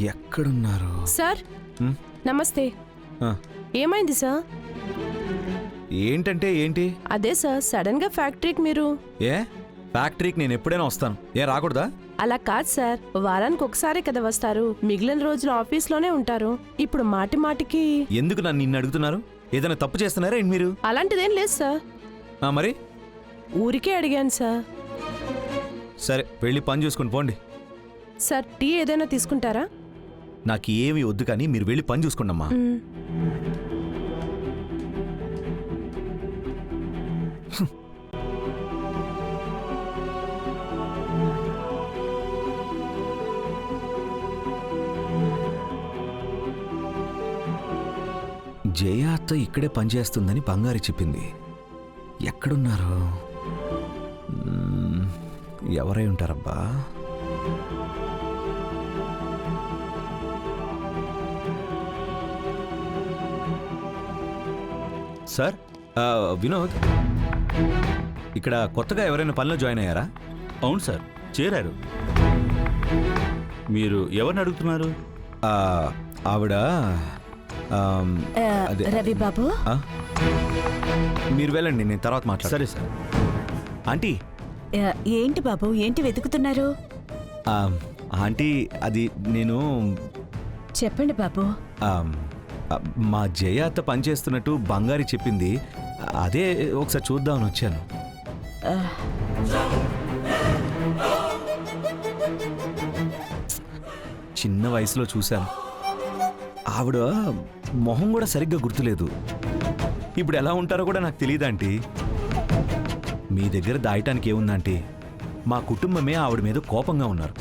ఎక్కడున్నారు? సార్ నమస్తే. ఏమైంది సార్? ఏంటంటే ఏంటి? అదే సార్, సడన్ గా ఫ్యాక్టరీకి మీరు. ఏ ఫ్యాక్టరీకి నేను ఎప్పుడైనా వస్తాను, ఏ రాకూడదా? అలా కాదు సార్, వారానికి ఒకసారి కదా వస్తారు, మిగిలిన రోజులు ఆఫీస్లోనే ఉంటారు. ఇప్పుడు మాటి మాటికి ఎందుకు నన్ను నిన్ను అడుగుతున్నారు? ఏదైనా తప్పు చేస్తున్నారా ఏంటి మీరు? అలాంటిదేం లేదు సార్. మరి ఊరికే అడిగాను సార్. సరే వెళ్ళి పని చూసుకుని పోండి. సార్ టీ ఏదైనా తీసుకుంటారా? నాకు ఏమి వద్దు, కానీ మీరు వెళ్ళి పని చూసుకోండమ్మా. జయ అత్త ఇక్కడే పనిచేస్తుందని బంగారి చెప్పింది. ఎక్కడున్నారు? ఎవరై ఉంటారబ్బా? సార్, వినోద్, ఇక్కడ కొత్తగా ఎవరైనా పనిలో జాయిన్ అయ్యారా? అవును సార్, చేరారు. మీరు ఎవరిని అడుగుతున్నారు? ఆవిడ రవి బాబు, మీరు వెళ్ళండి, నేను తర్వాత మాట్లాడతాను. సరే సార్. ఆంటీ. ఏంటి బాబు, ఏంటి వెతుకుతున్నారు? ఆంటీ, అది నేను చెప్పండి బాబు. మా జయ అత్త పనిచేస్తున్నట్టు బంగారి చెప్పింది, అదే ఒకసారి చూద్దామని వచ్చాను. చిన్న వయసులో చూశాను. ఆవిడ మొహం కూడా సరిగ్గా గుర్తులేదు. ఇప్పుడు ఎలా ఉంటారో కూడా నాకు తెలియదంటీ. మీ దగ్గర దాయటానికి ఏముందంటే, మా కుటుంబమే ఆవిడ మీద కోపంగా ఉన్నారు.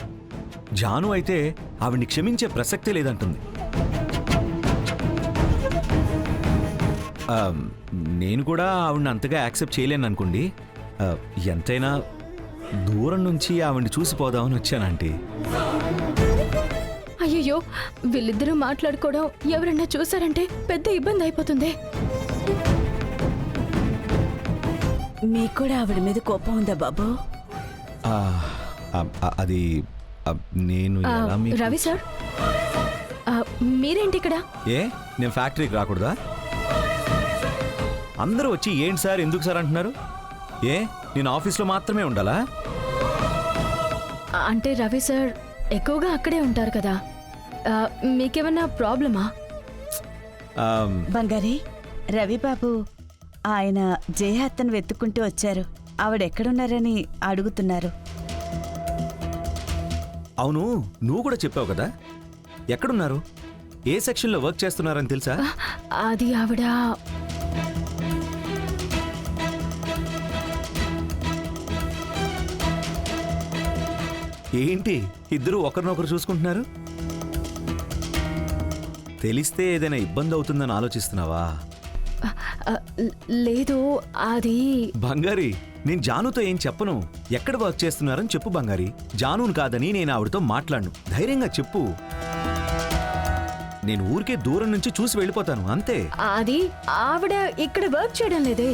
జాను అయితే ఆవిడ్ని క్షమించే ప్రసక్తే లేదంటుంది. నేను కూడా ఆవిడ్ని అంతగా యాక్సెప్ట్ చేయలేను అనుకోండి. ఎంతైనా దూరం నుంచి ఆవిడ్ని చూసిపోదామని వచ్చానంటీ. అయ్యయ్యో, వీళ్ళిద్దరూ మాట్లాడుకోవడం ఎవరన్నా చూసారంటే పెద్ద ఇబ్బంది అయిపోతుంది. మీకు కూడా ఆవిడ మీద కోపం ఉందా బాబు? అది నేను రవి సార్, మీరేంటి ఇక్కడ? ఏ నేను ఫ్యాక్టరీకి రాకూడదా? అందరూ వచ్చి ఏంటి సార్, ఎందుకు సార్ అంటున్నారు? ఏ నేను ఆఫీస్లో మాత్రమే ఉండాలా? అంటే రవి సార్ ఎక్కువగా అక్కడే ఉంటారు కదా, మీకేమన్నా ప్రాబ్లమా? బంగారి, రవి బాబు ఆయన జయ అత్తను వెతుక్కుంటూ వచ్చారు. ఆవిడెక్కడున్నారని అడుగుతున్నారు. అవును, నువ్వు కూడా చెప్పావు కదా, ఎక్కడున్నారు, ఏ సెక్షన్లో వర్క్ చేస్తున్నారని తెలుసా? అది ఆవిడ ఏంటి ఇద్దరు ఒకరినొకరు చూసుకుంటున్నారు? తెలిస్తే ఏదైనా ఇబ్బంది అవుతుందని ఆలోచిస్తున్నావా? లేదు, అది బంగారి, నేను జానుతో ఏం చెప్పను. ఎక్కడ వర్క్ చేస్తున్నారని చెప్పు బంగారి. జానును కాదని నేను ఆవిడతో మాట్లాడను. ధైర్యంగా చెప్పు. నేను ఊరికే దూరం నుంచి చూసి వెళ్ళిపోతాను, అంతే. అది ఆవిడ ఇక్కడ వర్క్ చేయడం లేదే.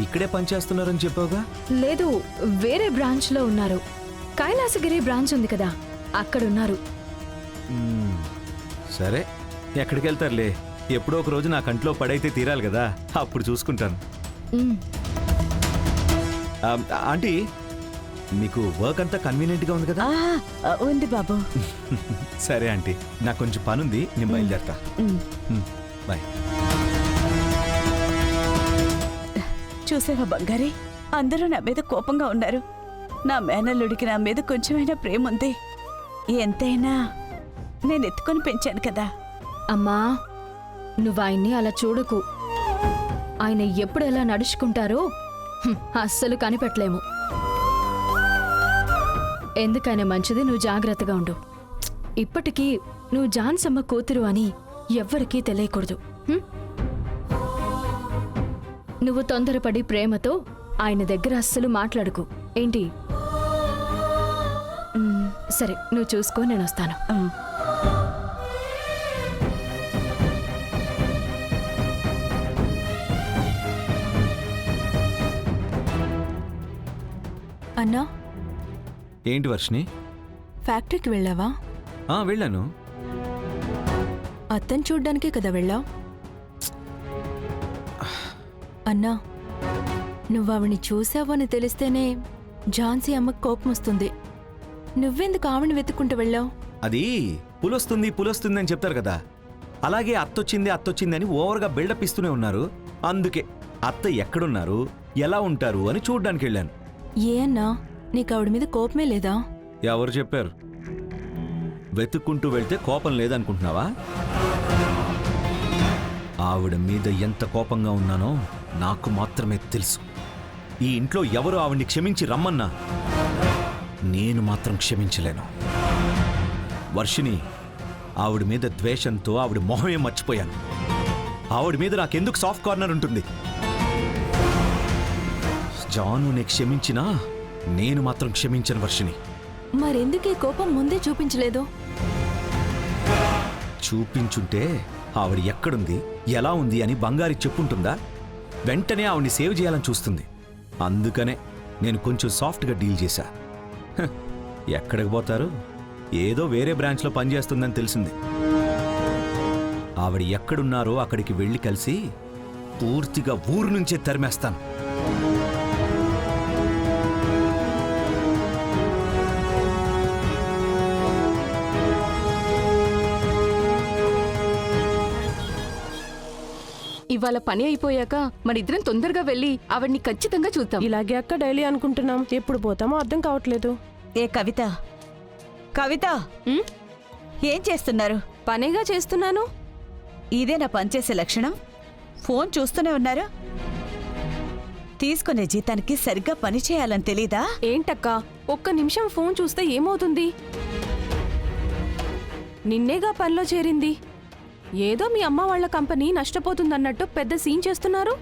ఇక్కడే పనిచేస్తున్నారని చెప్పావుగా? లేదు, వేరే బ్రాంచ్ లో ఉన్నారు. కైలాసగిరి బ్రాంచ్ ఉంది కదా, అక్కడ ఉన్నారు. సరే, ఎక్కడికి వెళ్తారులే. ఎప్పుడో ఒక రోజు నా కంట్లో పడైతే తీరాలి కదా, అప్పుడు చూసుకుంటాను. ఆంటీ, మీకు వర్క్ అంతా కన్వీనియంట్గా ఉంది కదా? ఉంది బాబు. సరే ఆంటీ, నాకు కొంచెం పనుంది, నేను బయలుదేరతా. బాయ్. చూసావా బంగారి, అందరూ నా మీద కోపంగా ఉన్నారు. నా మేనల్లుడికి నా మీద కొంచెమైనా ప్రేమ ఉంది. ఎంతైనా నేను ఎత్తుకొని పెంచాను కదా. అమ్మా, నువ్వు ఆయన్ని అలా చూడకు. ఆయన ఎప్పుడు ఎలా నడుచుకుంటారో అస్సలు కనిపెట్టలేము. ఎందుకైనా మంచిది నువ్వు జాగ్రత్తగా ఉండు. ఇప్పటికీ నువ్వు జాన్సమ్మ కూతురు అని ఎవ్వరికీ తెలియకూడదు. నువ్వు తొందరపడి ప్రేమతో ఆయన దగ్గర అస్సలు మాట్లాడుకు, ఏంటి? సరే, నువ్వు చూసుకో, నేను వస్తాను. అన్నా, ఏంటి వర్షిని? ఫ్యాక్టరీకి వెళ్ళావా? వెళ్ళాను. అత్తని చూడ్డానికే కదా వెళ్ళావు? అన్నా, నువ్వు ఆవిడ్ని చూసావని తెలిస్తేనే ఝాన్సీ అమ్మకు కోపం వస్తుంది. నువ్వెందుకు ఆవిడ్ని వెతుక్కుంటూ వెళ్ళావు? అది పులొస్తుంది అని చెప్తారు కదా, అలాగే అత్తొచ్చింది అని ఓవర్గా బిల్డప్ ఇస్తూనే ఉన్నారు. అందుకే అత్త ఎక్కడున్నారు, ఎలా ఉంటారు అని చూడ్డానికి వెళ్ళాను. ఏ అన్నా, నీకు ఆవిడ మీద కోపమే లేదా? ఎవరు చెప్పారు? వెతుక్కుంటూ వెళ్తే కోపం లేదనుకుంటున్నావా? ఆవిడ మీద ఎంత కోపంగా ఉన్నానో నాకు మాత్రమే తెలుసు. ఈ ఇంట్లో ఎవరు ఆవిడ్ని క్షమించి రమ్మన్నా నేను మాత్రం క్షమించలేను. వర్షిని, ఆవిడ మీద ద్వేషంతో ఆవిడ మొహమే మర్చిపోయాను. ఆవిడ మీద నాకెందుకు సాఫ్ట్ కార్నర్ ఉంటుంది? జానుని క్షమించినా నేను మాత్రం క్షమించను వర్షిని. మరెందుకు ఈ కోపం ముందే చూపించలేదు? చూపించుంటే ఆవిడ ఎక్కడుంది, ఎలా ఉంది అని బంగారి చెప్పుంటుందా? వెంటనే ఆవిడ్ని సేవ్ చేయాలని చూస్తుంది. అందుకనే నేను కొంచెం సాఫ్ట్గా డీల్ చేశా. హ, ఎక్కడికి పోతారు? ఏదో వేరే బ్రాంచ్లో పనిచేస్తుందని తెలిసింది. ఆవిడ ఎక్కడున్నారో అక్కడికి వెళ్ళి కలిసి పూర్తిగా ఊరు నుంచే తరిమేస్తాను. ఇవాళ పని అయిపోయాక మనిద్దరం తొందరగా వెళ్ళి ఆవిడ్ని ఖచ్చితంగా చూద్దాం. ఇలాగే అక్క డైలీ అనుకుంటున్నాం, ఎప్పుడు పోతామో అర్థం కావట్లేదు. ఏ కవిత, కవిత, ఉమ్, ఏం చేస్తున్నారు? పనేగా చేస్తున్నాను. ఇదే నా పనిచేసే లక్షణం? ఫోన్ చూస్తూనే ఉన్నారు. తీసుకునే జీతానికి సరిగ్గా పని చేయాలని తెలీదా? ఏంటక్కా, ఒక్క నిమిషం ఫోన్ చూస్తే ఏమవుతుంది? నిన్నేగా పనిలో చేరింది. ఏదో మీ అమ్మ వాళ్ళ కంపెనీ నష్టపోతుందన్నట్టు పెద్ద సీన్ చేస్తున్నారు.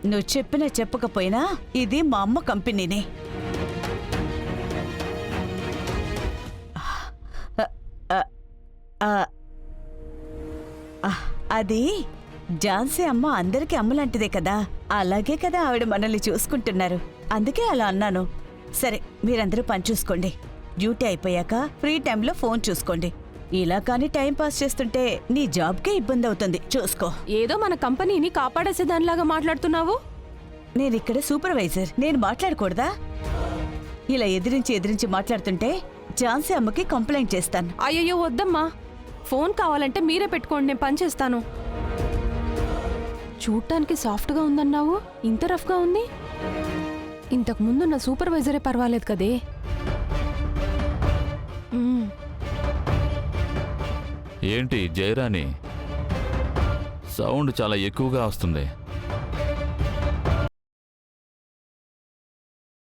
నువ్వు చెప్పినా చెప్పకపోయినా ఇది మా అమ్మ కంపెనీనే. అది ఝాన్సీ అమ్మ అందరికీ అమ్మలాంటిదే కదా, అలాగే కదా ఆవిడ మనల్ని చూసుకుంటున్నారు. అందుకే అలా అన్నాను. సరే, మీరందరూ పని చూసుకోండి. డ్యూటీ అయిపోయాక ఫ్రీ టైంలో ఫోన్ చూసుకోండి. ఇలా కానీ టైం పాస్ చేస్తుంటే నీ జాబ్కే ఇబ్బంది అవుతుంది. చూసుకో. ఏదో మన కంపెనీని కాపాడేసేదానిలాగా మాట్లాడుతున్నావు. నేనిక్కడ సూపర్వైజర్, నేను మాట్లాడకూడదా? ఇలా ఎదిరించి మాట్లాడుతుంటే ఝాన్సీ అమ్మకి కంప్లైంట్ చేస్తాను. అయ్యయ్యో వద్దమ్మా, ఫోన్ కావాలంటే మీరే పెట్టుకోండి, నేను పని చేస్తాను. చూడటానికి సాఫ్ట్గా ఉందన్నావు, ఇంత రఫ్గా ఉంది. ఇంతకు ముందు నా సూపర్వైజరే పర్వాలేదు కదే. ఏంటి జయరాణి, సౌండ్ చాలా ఎక్కువగా వస్తుంది.